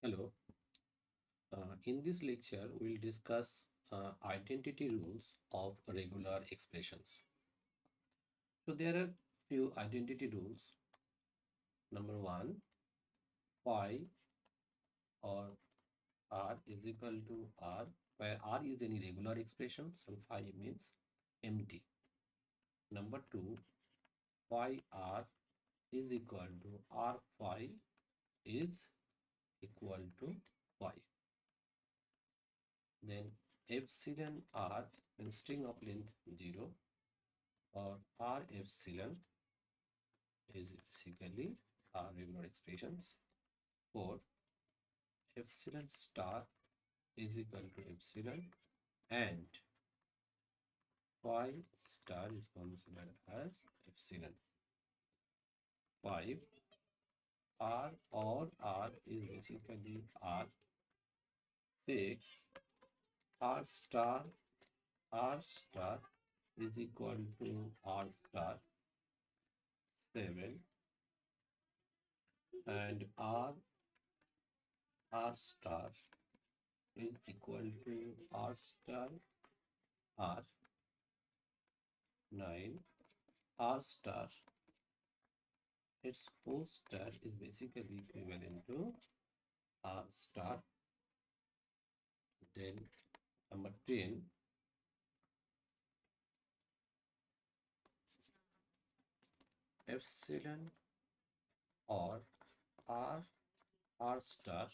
Hello. In this lecture, we'll discuss identity rules of regular expressions. So there are few identity rules. Number one, phi or r is equal to r, where r is any regular expression, so phi means empty. Number two, phi r is equal to r phi is equal to phi. Then epsilon r in string of length 0 or r epsilon is basically our regular expressions. For epsilon star is equal to epsilon and phi star is considered as epsilon. 5 r or r is basically r. 6 r star is equal to r star. 7 and r star is equal to r star r. 9 r star, its whole star is basically equivalent to r star. Then number 10, epsilon or r star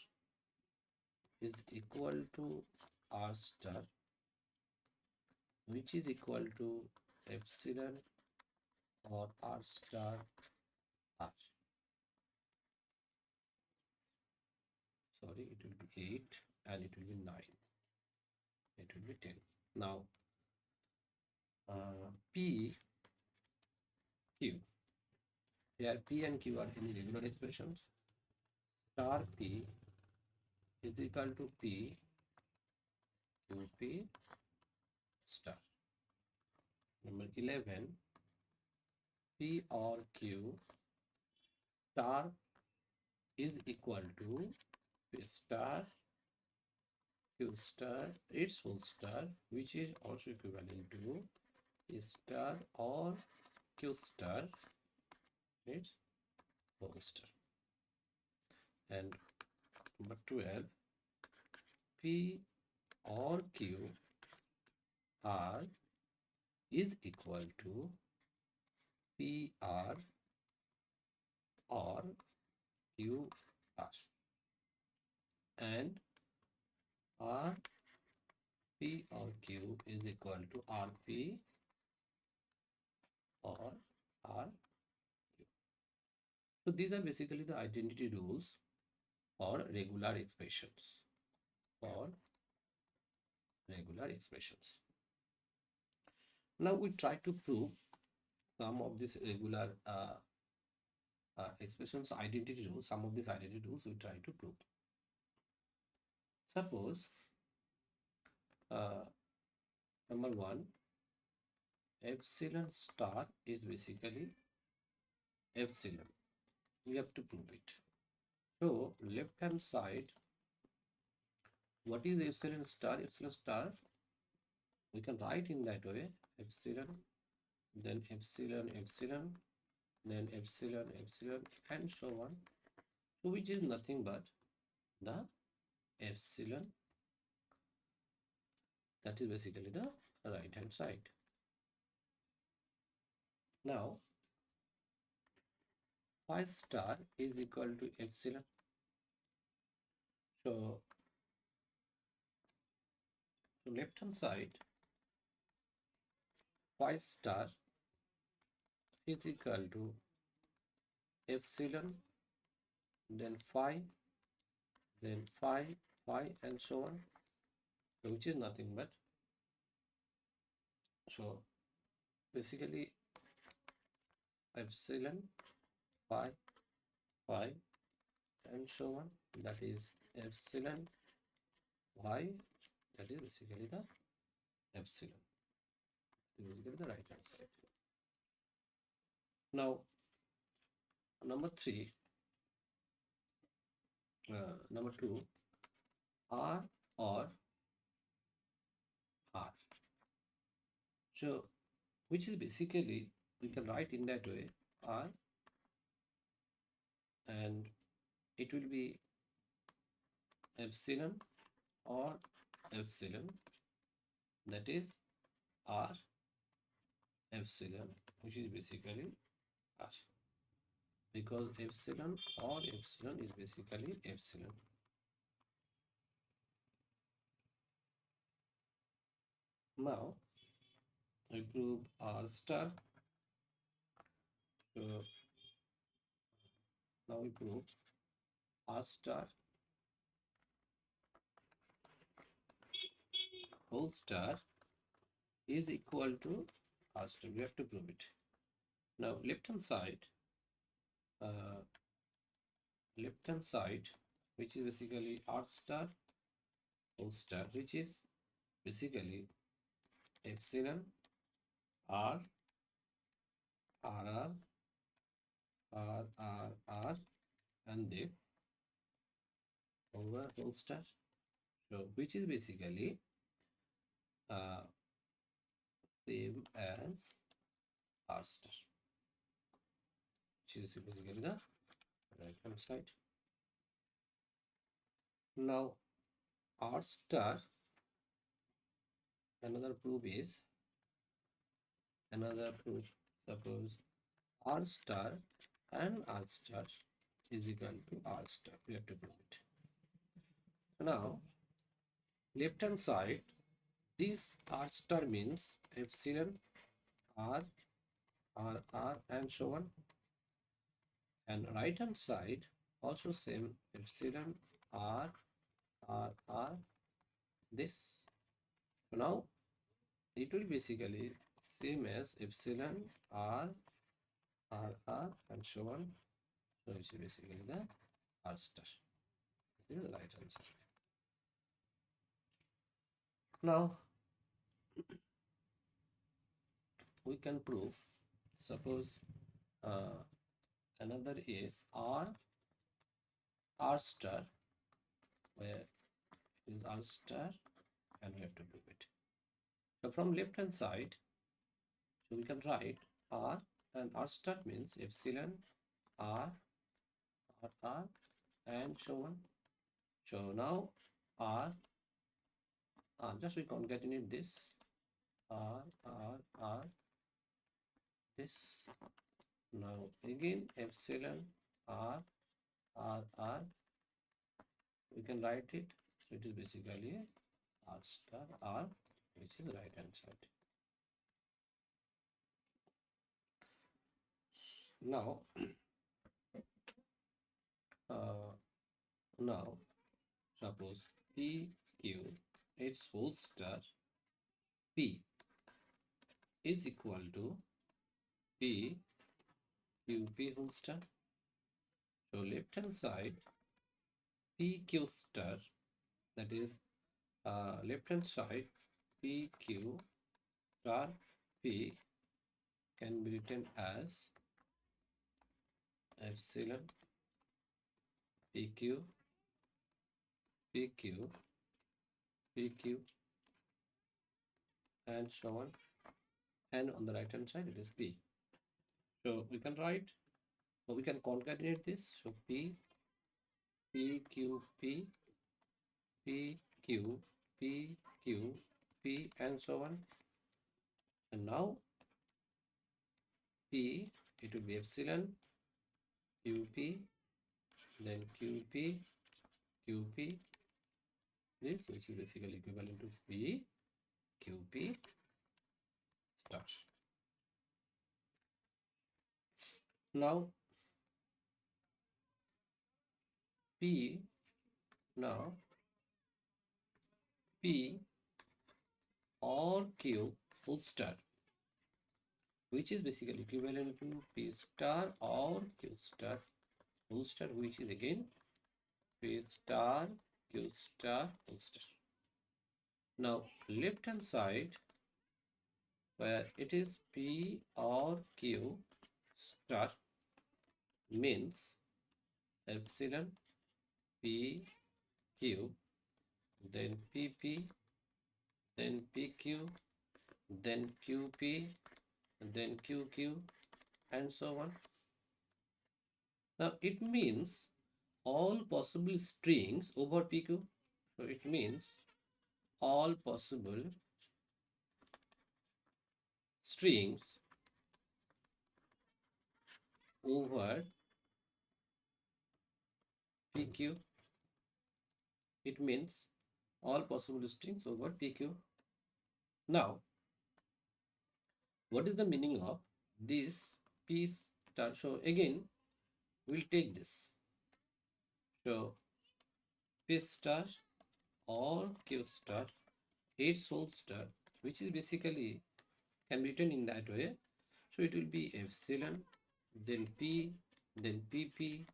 is equal to r star, which is equal to epsilon or r star r. Sorry, it will be 8 and it will be 9. It will be 10. Now, p, q. Here p and q are any regular expressions. Star p is equal to p qp star. Number 11, p or q star is equal to p star q star its whole star, which is also equivalent to p star or q star its whole star. And number 12, p or q r is equal to p r or q r, and r p or q is equal to rp or r. So these are basically the identity rules for regular expressions. For regular expressions. Now we try to prove some of these regular expressions identity rules. Some of these identity rules we try to prove. Suppose number 1, epsilon star is basically epsilon. We have to prove it. So left hand side, what is epsilon star? Epsilon star, we can write in that way: epsilon, then epsilon, epsilon, then epsilon, epsilon, and so on. So which is nothing but the epsilon. That is basically the right hand side. Now phi star is equal to epsilon. So left hand side, phi star is equal to epsilon, then phi, phi, and so on. So which is nothing but, so basically epsilon, phi, and so on. That is epsilon, y, that is basically the epsilon. Basically the right hand side. Now number 3, Number two, R or R. So, which is basically, we can write in that way, R, and it will be epsilon or epsilon, that is R epsilon, which is basically R, because epsilon or epsilon is basically epsilon. Now we prove R star. So now we prove R star whole star is equal to R star. We have to prove it. Now uh, left hand side, which is basically R star whole star, which is basically epsilon R R R and this over whole star. So which is basically uh, same as R star, which is basically the right hand side. Now R star, another proof, suppose R star and R star is equal to R star. We have to prove it. Now left hand side, this R star means epsilon R and so on, and right hand side also same epsilon R this. So now it will basically same as epsilon R and so on. So it's basically the R star. This is the right hand side. Now we can prove, suppose another is R star, where it is R star, and we have to prove it. So from left hand side, so we can write R, and R star means epsilon R and so on. So now R, just we concatenate this R this. Now again epsilon R we can write it. So it is basically R star R, which is right hand side. Now now suppose P Q its whole star P is equal to P Q P whole star. So left hand side P Q star, that is left hand side P Q star P can be written as epsilon PQ and so on, and on the right hand side it is P. So we can write, or we can concatenate this. So P Q P Q P and so on, and now P, it will be epsilon QP, then QP this, which is basically equivalent to P QP star. Now P or Q full star, which is basically equivalent to P star or Q star full star, which is again P star Q star full star. Now left hand side, where it is P or Q star means epsilon PQ, then PP, then PQ, then QP, then QQ, and so on. Now it means all possible strings over PQ. So it means all possible strings over PQ. It means all possible strings over PQ. Now, what is the meaning of this P star? So again, we'll take this. So P star or Q star, its whole star, which is basically can be written in that way. So it will be epsilon, then P, then PP,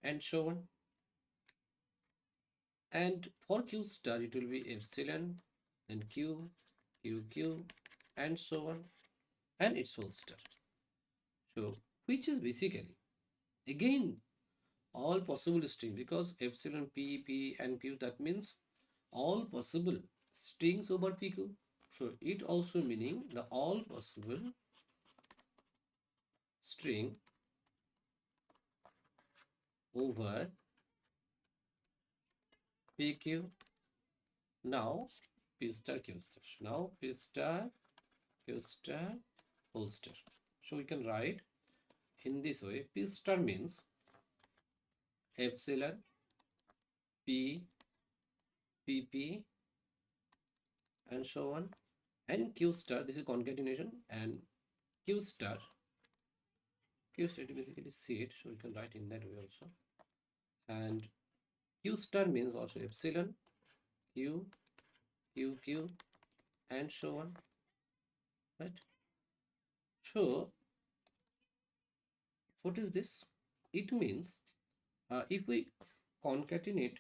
and so on. And for Q star, it will be epsilon, then Q, QQ, and so on, and its whole star. So, which is basically again all possible strings, because epsilon, P, P, and Q, that means all possible strings over PQ. So it also meaning the all possible string over PQ. Now P star Q star. Now P star Q star whole star. So we can write in this way. P star means epsilon P, PP, and so on. And Q star, this is concatenation, and Q star, Q star is basically set, so we can write in that way also. And Q star means also epsilon Q, QQ, and so on, right? So what is this? It means if we concatenate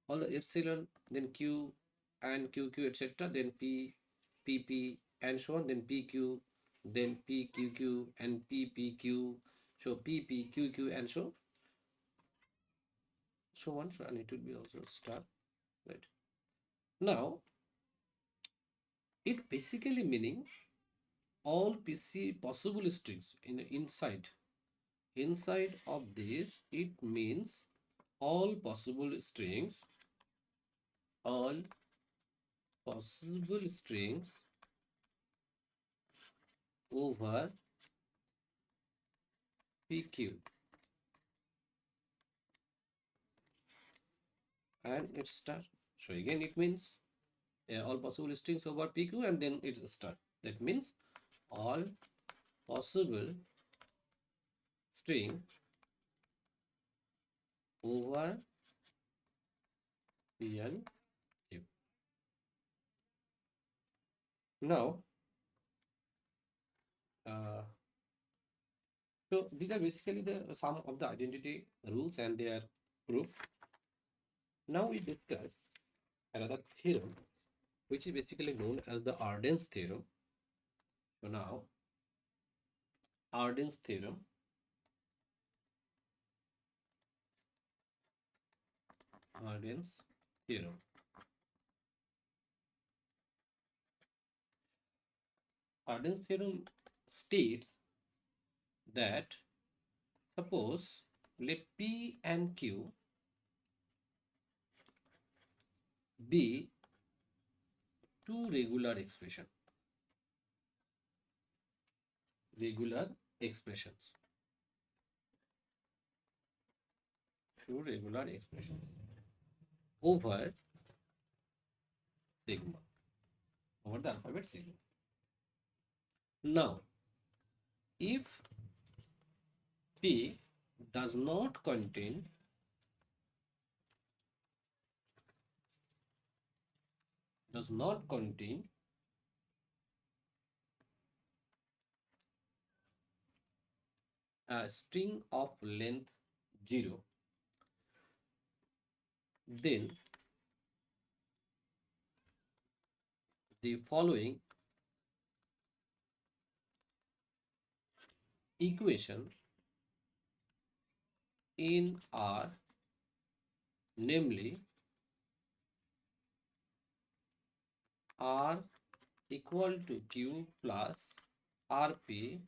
all the epsilon, then Q and QQ, etc., then P, PP, and so on, then PQ, then PQQ, and PPQ, so PPQQ, and so on, so, and it will be also star, right? Now it basically meaning all PC possible strings in inside of this. It means all possible strings, all possible strings over PQ and its star. So again it means all possible strings over PQ and then it's a star. That means all possible string over P and Q. Now, uh, so these are basically the some of the identity rules and their proof. Now we discuss another theorem, which is basically known as the Arden's theorem. So now, Arden's theorem. Arden's theorem. Arden's theorem states that suppose let P and Q be two regular expressions, two regular expressions over sigma, over the alphabet sigma. Now, if P does not contain a string of length 0, then the following equation in R namely R equal to Q plus RP.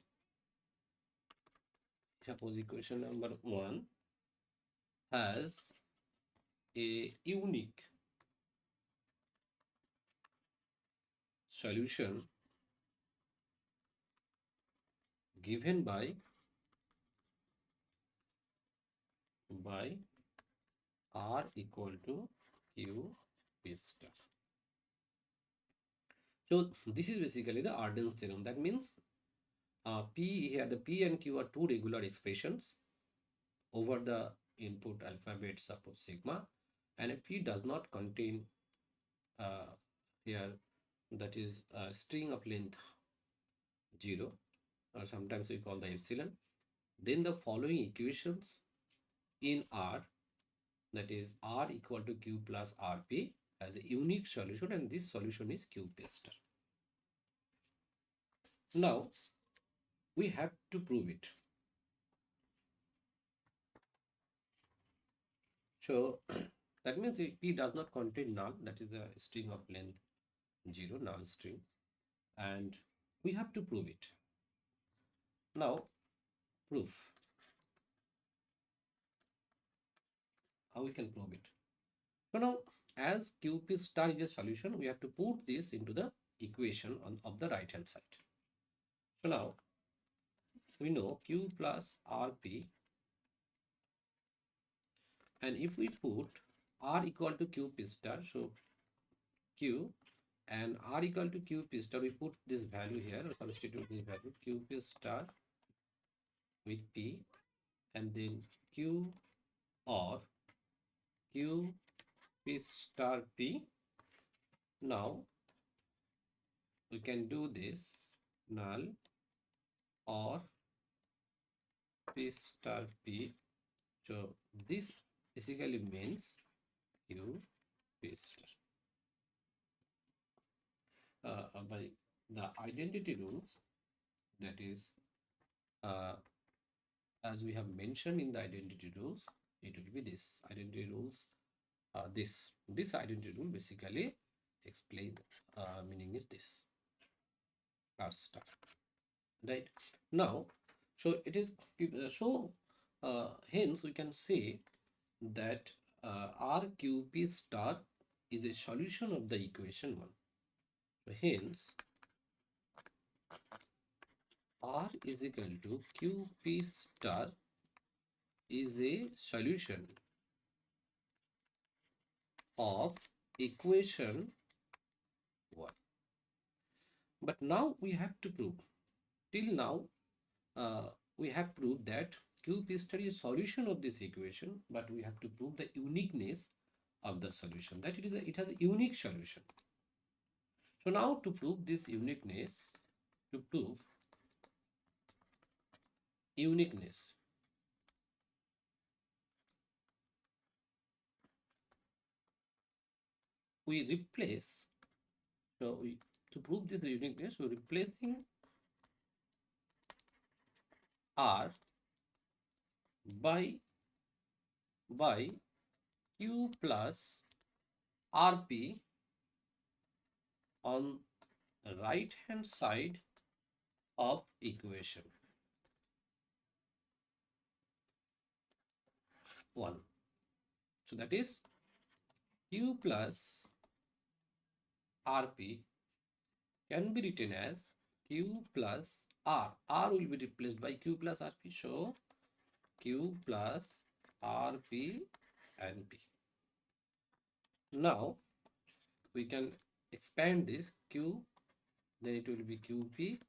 Suppose equation number 1 has a unique solution given by R equal to Q P star. So this is basically the Arden's theorem. That means P here, the P and Q are two regular expressions over the input alphabet, suppose sigma, and if P does not contain uh, here, that is a string of length 0, or sometimes we call the epsilon, then the following equations in R, that is R equal to Q plus RP, has a unique solution, and this solution is Q P star. Now we have to prove it. So that means if P does not contain null, that is a string of length 0, null string, and we have to prove it. Now, proof. How we can prove it? So now, as QP star is a solution, we have to put this into the equation of the right hand side. So now, we know Q plus RP, and if we put R equal to QP star, so Q and R equal to QP star, we put this value here, or substitute this value, QP star with P, and then Q or Q P star P. Now we can do this null or P star P. So this basically means Q P star. By the identity rules, that is, as we have mentioned in the identity rules, it will be this identity rules. This identity rule basically explain meaning is this R star, right? Now, so it is hence we can say that RQP star is a solution of the equation 1. So hence R is equal to QP star is a solution of equation 1. But now we have to prove. Till now, we have proved that QP star is a solution of this equation, but we have to prove the uniqueness of the solution, that it has a unique solution. So now to prove this uniqueness, we replace, to prove this uniqueness, we're replacing R by Q plus RP on right hand side of equation 1. So that is Q plus RP can be written as Q plus R. R will be replaced by Q plus RP. So Q plus RP and P. Now we can expand this Q, then it will be QP,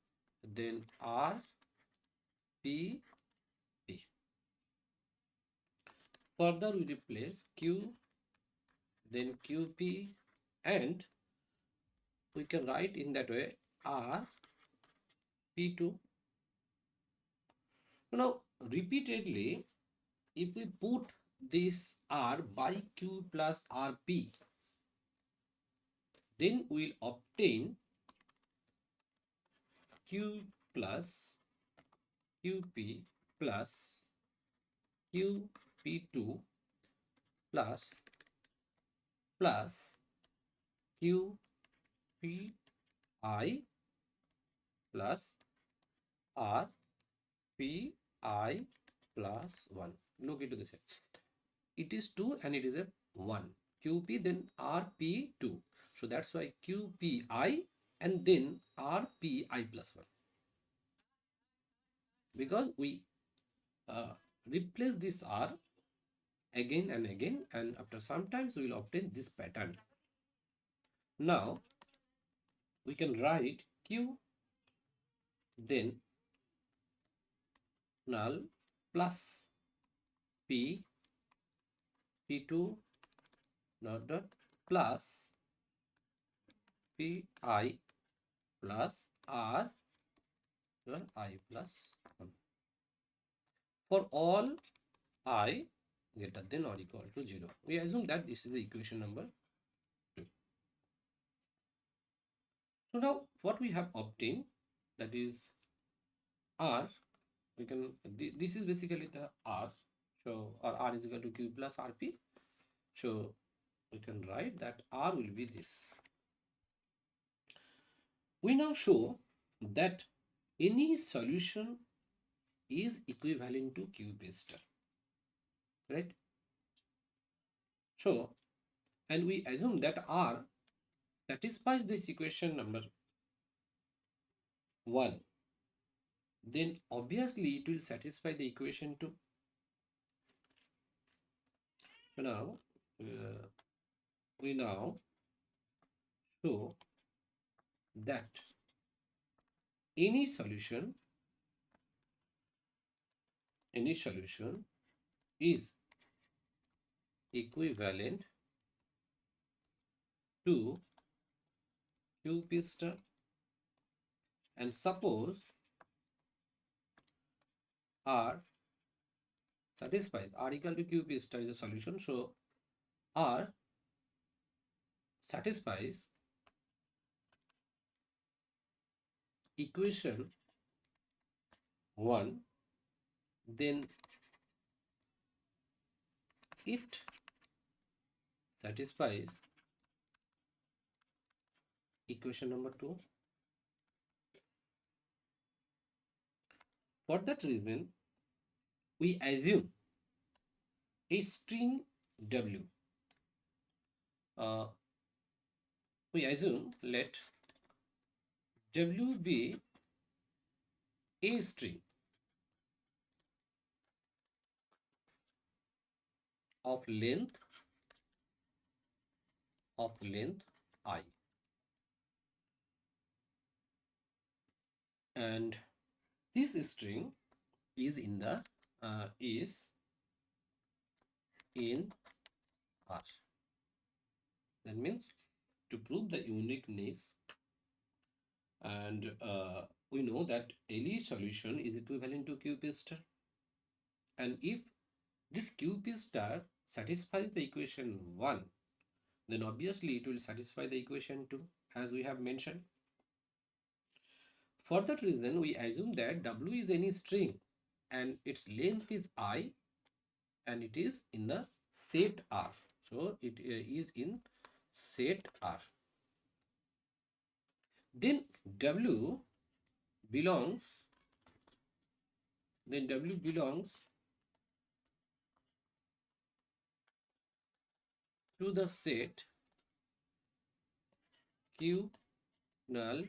then R, P, P. Further we replace Q, then QP, and we can write in that way R, P2. Now repeatedly, if we put this R by Q plus RP, then we'll obtain Q plus QP plus QP2 plus plus q p I plus r p I plus 1. Look into this. It is 2 and it is a 1. QP then RP2. So that's why QPI and then RPI plus 1. Because we replace this R again and again, and after some times we will obtain this pattern. Now we can write Q then null plus P P2 dot plus PI plus R I plus 1 for all I greater than or equal to 0. We assume that this is the equation number 2. So now what we have obtained, that is R, we can, this is basically the R. So or R is equal to Q plus RP. So we can write that R will be this. We now show that any solution is equivalent to Q P star, right? So, and we assume that R satisfies this equation number 1, then obviously it will satisfy the equation 2. So now we now show that any solution is equivalent to QP star, and suppose R satisfies, R equal to QP star is a solution, so R satisfies equation 1, then it satisfies equation number 2. For that reason, we assume a string W. We assume let W be a string of length I, and this string is in the is in R. That means to prove the uniqueness, and we know that any solution is equivalent to QP star, and if this QP star satisfies the equation 1, then obviously it will satisfy the equation 2, as we have mentioned. For that reason, we assume that W is any string and its length is I, and it is in the set R. So it is in set R. Then W belongs to the set Q null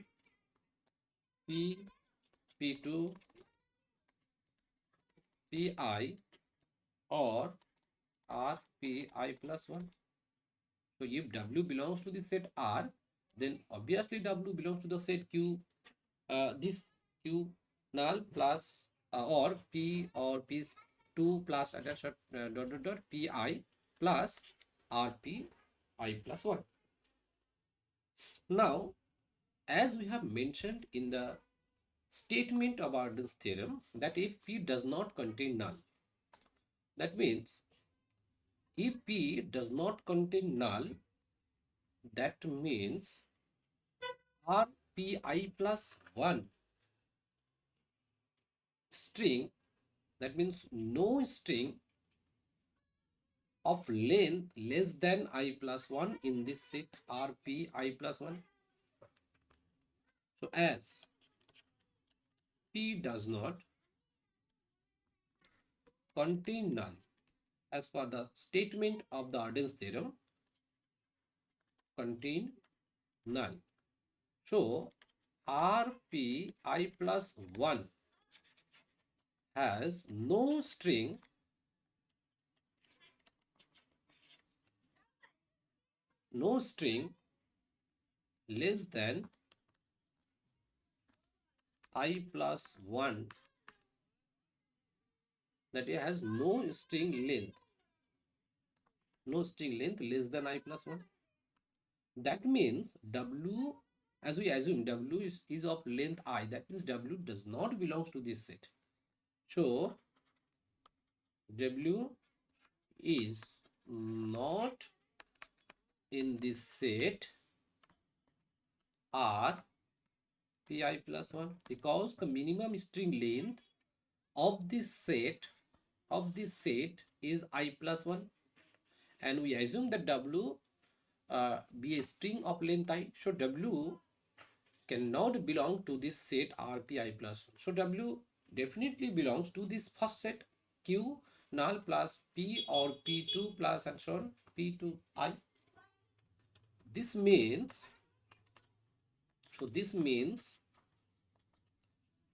P P2 Pi or R Pi plus 1. So if W belongs to the set R, then obviously W belongs to the set Q, this Q null plus or P2 plus Pi plus RP I plus 1. Now, as we have mentioned in the statement of Arden's theorem, that if P does not contain null, that means if P does not contain null, that means RPI plus 1 string, that means no string of length less than I plus 1 in this set Rp I plus 1. So as P does not contain null as per the statement of the Arden's theorem, contain null. So Rp I plus 1 has no string less than I plus 1, that it has no string length less than I plus 1. That means W, as we assume W is of length I, that means W does not belongs to this set. So W is not in this set R Pi plus 1 because the minimum string length of this set is I plus 1, and we assume that W be a string of length I. So W cannot belong to this set Rpi plus 1. So W definitely belongs to this first set Q null plus P or P2 plus and so on P2I. This means,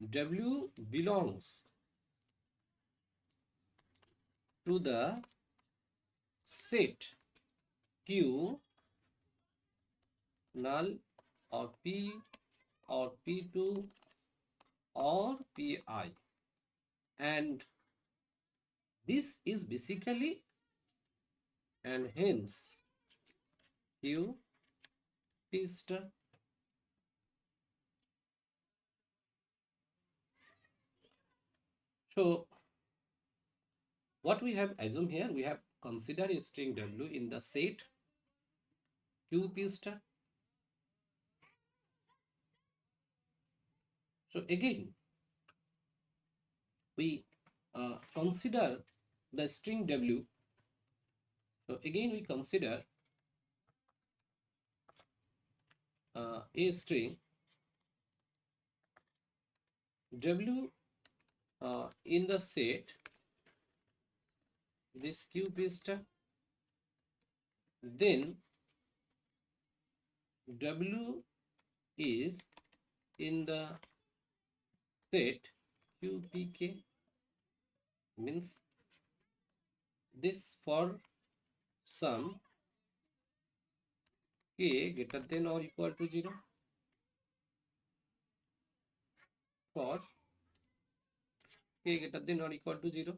W belongs to the set Q null or P or P2 or Pi, and this is basically, and hence Q P star. So what we have assumed here, we have considered a string W in the set Q P star. So again, we consider the string W. So again, we consider a string W in the set this Q P star. Then W is in the set QPK, means this for some k greater than or equal to 0, for k greater than or equal to 0,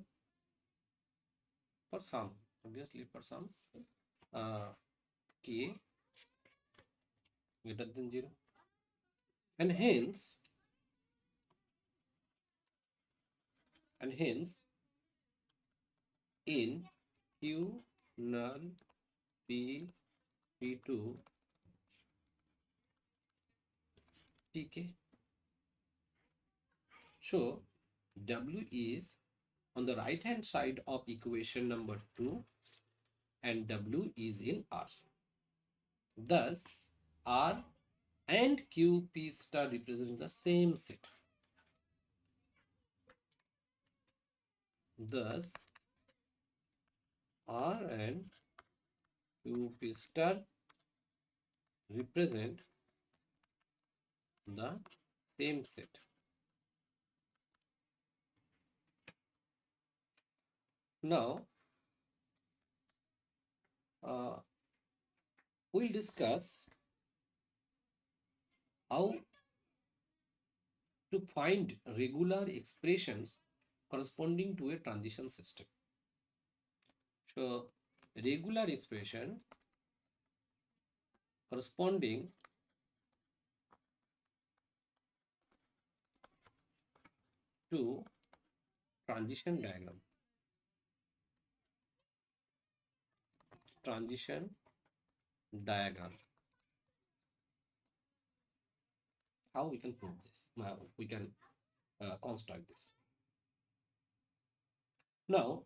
for some, obviously for some k greater than 0, and hence in Q null P P2 Pk. So W is on the right hand side of equation number 2 and W is in R. Thus R and Q P star represents the same set. Thus R and Q P star represent the same set. Now we'll discuss how to find regular expressions corresponding to a transition system. So regular expression corresponding to transition diagram. Transition diagram. How we can prove this? Now we can construct this. Now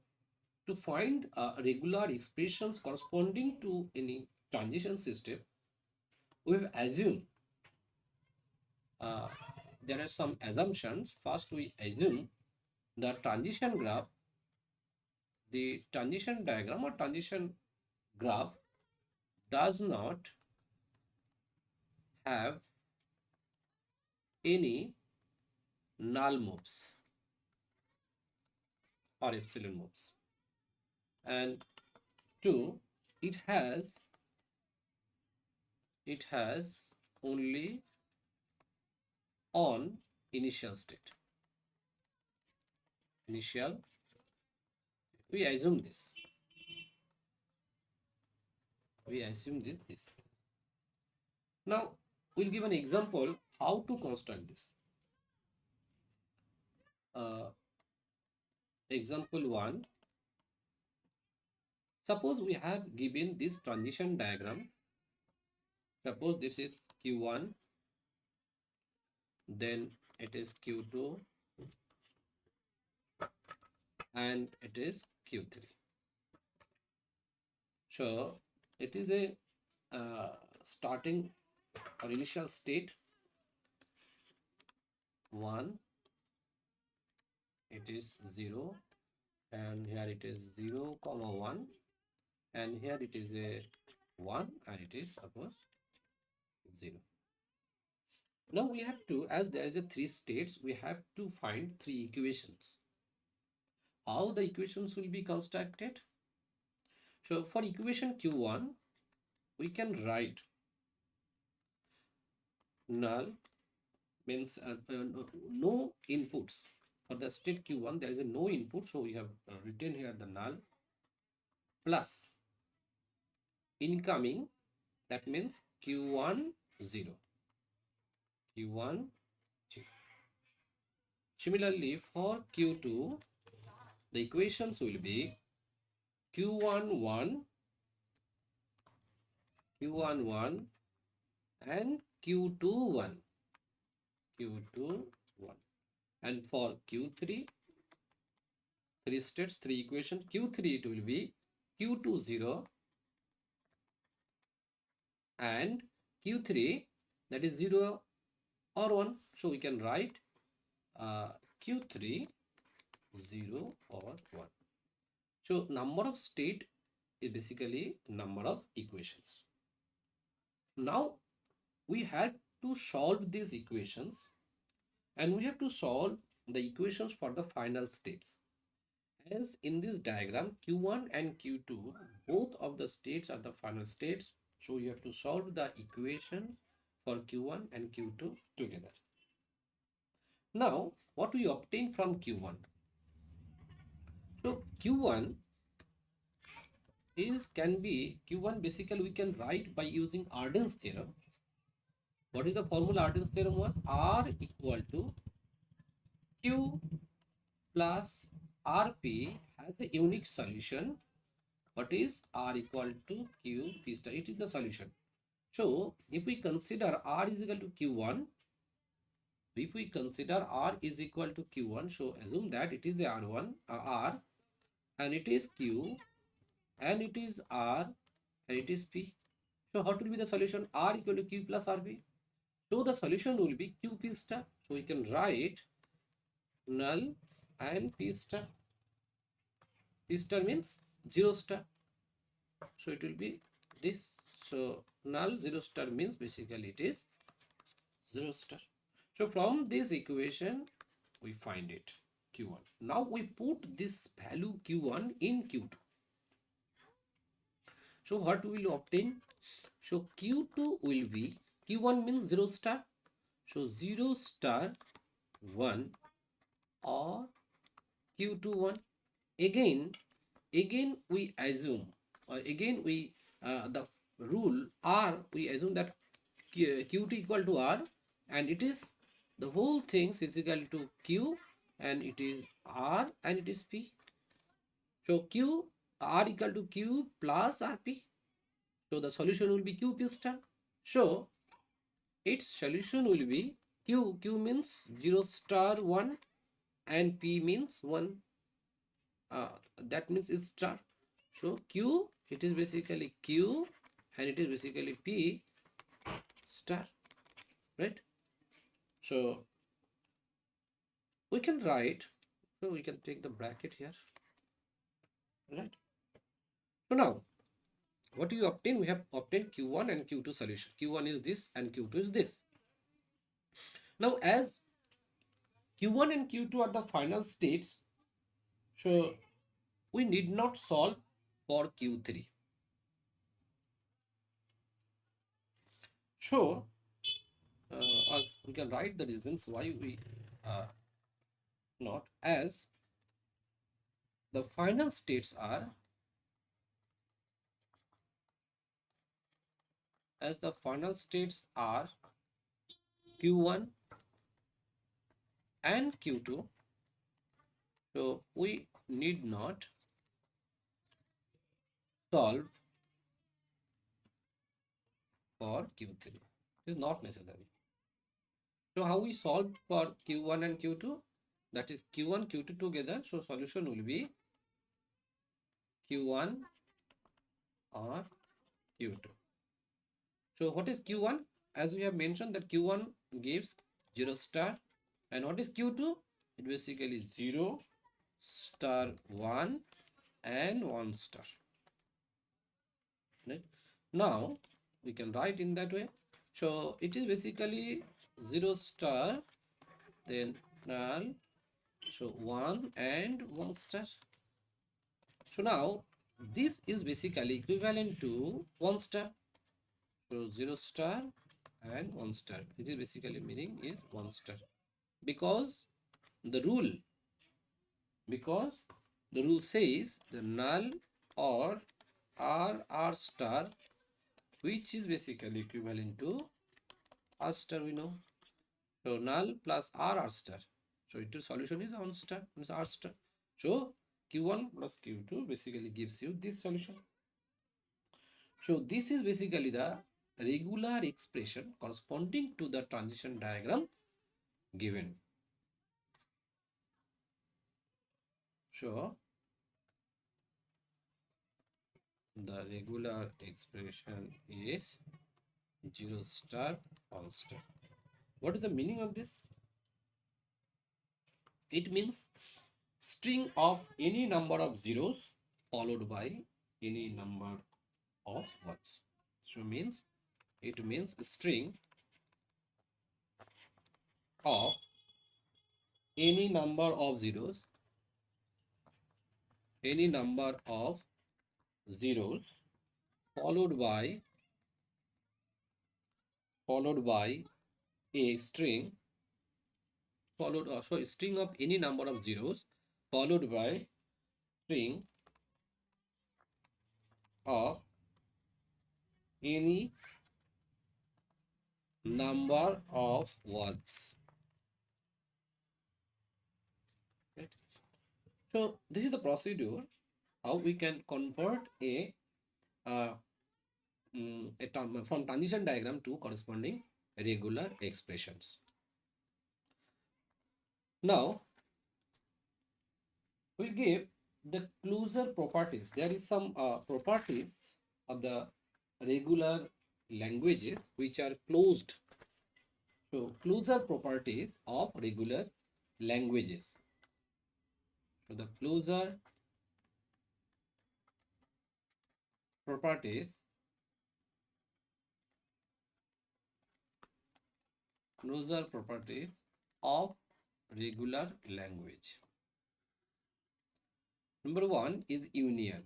To find regular expressions corresponding to any transition system, we have assumed uh, there are some assumptions. First, we assume the transition graph, the transition diagram or transition graph does not have any null moves or epsilon moves. And two, it has only on initial state. Initial, we assume this. We assume this. Now, we'll give an example how to construct this. Example 1. Suppose we have given this transition diagram. Suppose this is Q1, then it is Q2, and it is Q3. So it is a starting or initial state 1, it is 0, and here it is 0 comma 1, and here it is a 1, and it is suppose 0. Now we have to, as there is a 3 states, we have to find 3 equations. How the equations will be constructed? So for equation Q1, we can write null means no inputs. For the state Q1, there is a no input, so we have written here the null plus incoming, that means Q1 0. Q1 0. Similarly, for Q2, the equations will be Q1 1, Q1 1, and Q2 1. Q2 1. And for Q3, 3 states, 3 equations. Q3 it will be Q2 0 and Q3, that is 0 or 1. So we can write Q3 0 or 1. So number of state is basically number of equations. Now we have to solve these equations, and we have to solve the equations for the final states. As in this diagram, Q1 and Q2, both of the states are the final states. So you have to solve the equation for Q1 and Q2 together. Now, what we obtain from Q1? So Q1 can be Q1 basically we can write by using Arden's theorem. What is the formula Arden's theorem was? R equal to Q plus RP has a unique solution. What is R equal to Q P star? It is the solution. So if we consider R is equal to Q1, if we consider R is equal to Q1, so assume that it is R1, R, and it is Q, and it is R, and it is P. So what will be the solution? R equal to Q plus RP. So the solution will be Q P star. So we can write null and P star. P star means 0 star. So it will be this. So null 0 star means basically it is 0 star. So from this equation we find it Q1. Now we put this value Q1 in Q2. So what we will obtain? So Q2 will be, Q1 means 0 star. So 0 star 1 or Q2 1. Again we assume, or again we the rule R, we assume that Q2 equal to R, and it is the whole things is equal to Q, and it is R, and it is P. So Q, R equal to Q plus RP. So the solution will be Q P star. So its solution will be Q. Q means 0 star 1 and P means 1. that means it's star. So Q, it is basically Q and it is basically P star, right? So we can write, so we can take the bracket here, right? So now what do you obtain? We have obtained Q1 and Q2 solution. Q1 is this and Q2 is this. Now as Q1 and Q2 are the final states, so we need not solve for Q3. So we can write the reasons why we not, as the final states are, Q1 and Q2, so we need not solve for Q3. It is not necessary. So how we solved for Q1 and Q2? That is Q1, Q2 together. So solution will be Q1 or Q2. So what is Q1? As we have mentioned that Q1 gives 0 star. And what is Q2? It basically 0 star 1 and 1 star. Right? Now we can write in that way. So it is basically 0 star, then null, so 1 and 1 star. So now this is basically equivalent to 1 star. So 0 star and 1 star. It is basically meaning is 1 star. Because the rule, says the null or R star, which is basically equivalent to R star, we know. So null plus R star. So its solution is 1 star, means R star. So Q1 plus Q2 basically gives you this solution. So this is basically the regular expression corresponding to the transition diagram given. So the regular expression is 0 star 1 star. What is the meaning of this? It means string of any number of zeros followed by any number of ones. So it means string of any number of zeros, followed by a string string of any number of zeros followed by string of any number of ones. Right? So this is the procedure how we can convert a term from transition diagram to corresponding regular expressions. Now we'll give the closure properties. There is some properties of the regular languages which are closed. So closure properties of regular languages. So the closure properties of regular language. Number one is union.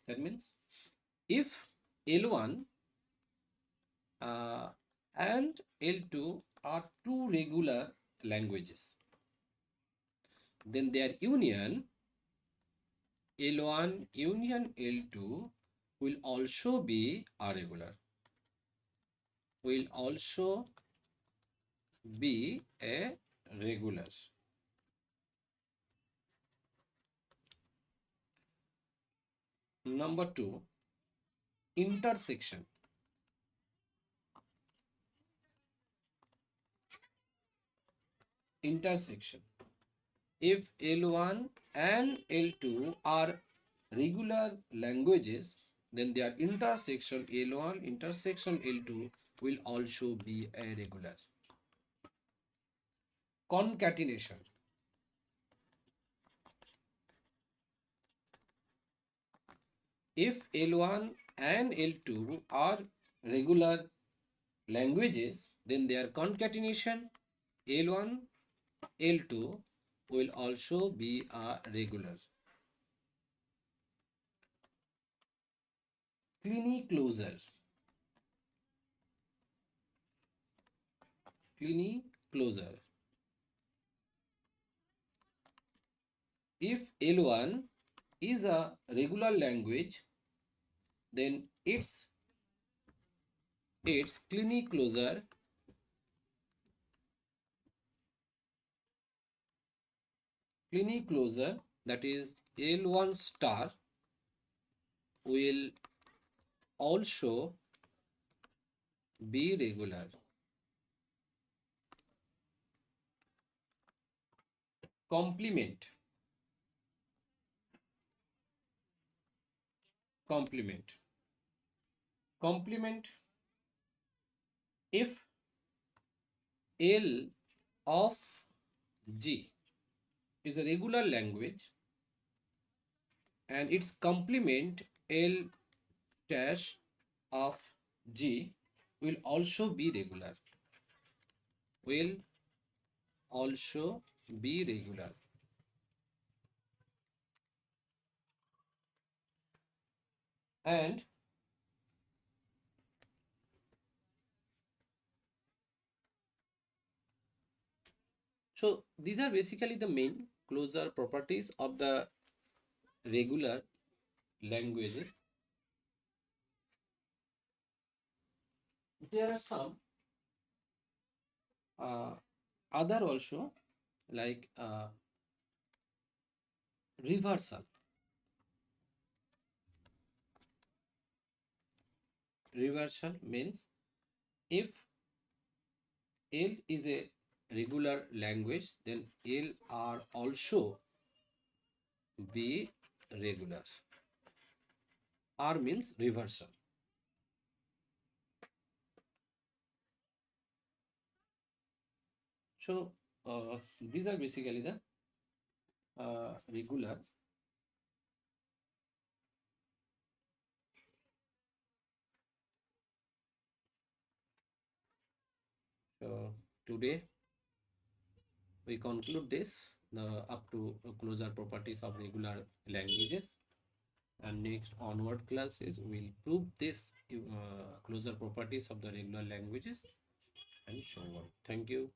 That means if L1 and L2 are two regular languages, then their union L1 union L2 will also be a regular. Will also be a regular. Number two, intersection. If L1 and L2 are regular languages, then their intersection L1 intersection L2 will also be a regular. Concatenation. If L1 and L2 are regular languages, then their concatenation L1 L2 will also be a regular. Clini closure. Clini closure. If L1 is a regular language, then its clini closure, that is L1 star, will also be regular. Complement. Complement. Complement. If L of G is a regular language and its complement L dash of G will also be regular. Will also be regular. And so these are basically the main closure properties of the regular languages. There are some uh, other also, like reversal. Reversal means if L is a regular language, then L are also be regular. R means reversal. So these are basically the regular. So today we conclude this the up to closure properties of regular languages, and next onward classes we'll prove this closure properties of the regular languages and so on. Thank you.